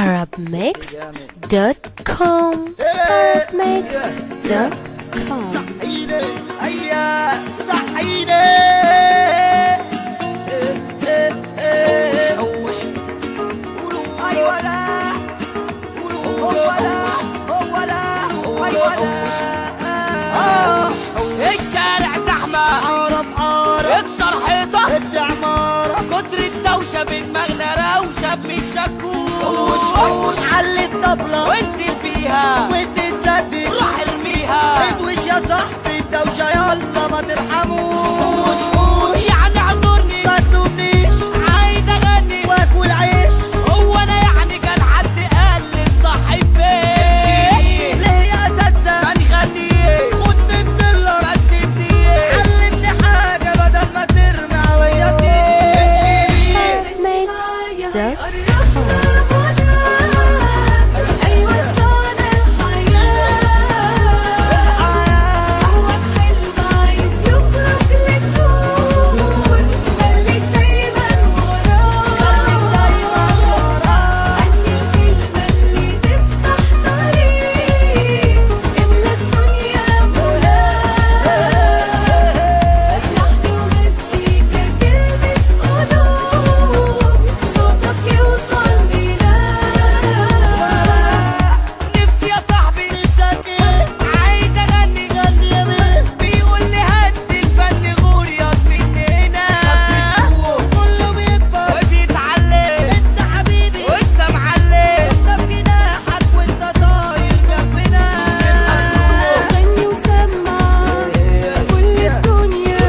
arabmixed.com arabmixed.com صحيني هيا صحيني وش قولوا اي ولا قولوا هو ولا الشارع زحمة عارف اكسر حيطة ادي عمارة كتر الدوشة بدماغنا روشة بميت شكوش وش علي الطبلة وانزل بيها ودي تصدق روح ارميها ادوش يا صاحبي الدوشة يلا ما ترحموش يعني اعذرني ما تلومنيش عايز اغني واكل عيش هو انا يعني كان حد قال لي الصح فين ليه يا اساتذة ما نغنيش خدني الدلر ما تسيبنيش علمني حاجة بدل ما ترمي عليا arabmixed.com نفسي يا صاحبي عايز اغني بيقول لي هات الفن غور ياض مننا كله بيكبر وبيتعلم انت حبيبي وانت معلم انت بجناحك وانت طاير جنبنا غني وسمع كل الدنيا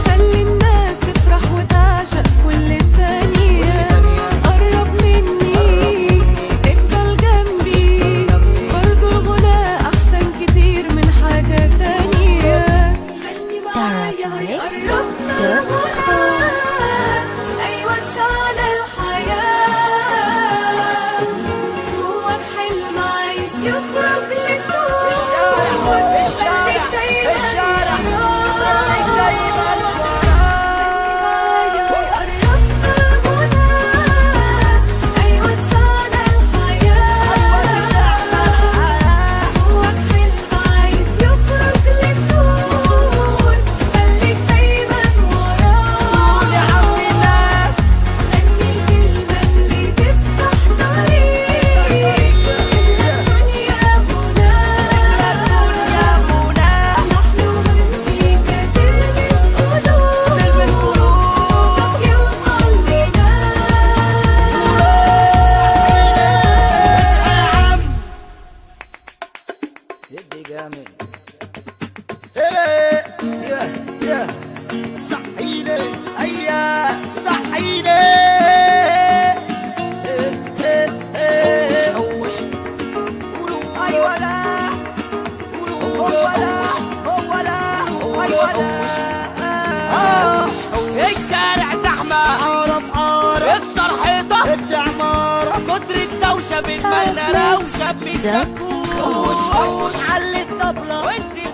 خلي الناس تفرح وتعشق كل ثانية قرب مني افضل جنبي برضو الغناء أحسن كتير من حاجة تانية غني معايا هيقربنا الغناء أيوة تسعنا الحياة جواك حلم عايز يخرج للنور خليك دايما الشارع خليك دايما قربنا الغناء أيوة تسعنا الحياة جواك حلم عايز يخرج للنور خليك دايما وراه يا عم الناس غني الكلمة اللي تفتح طريق الدنيا منى لحن ومزيكا تلمس قلوب صوتك يوصل لنا يدي جامد يا صحيني هيا صحيني وش قولوا اي ولا قولوا هو ولا الشارع زحمة عارف اكسر حيطة ادي عمارة كتر الدوشة بدماغنا روشة بميت شكوش وش علي الطبلة وانزل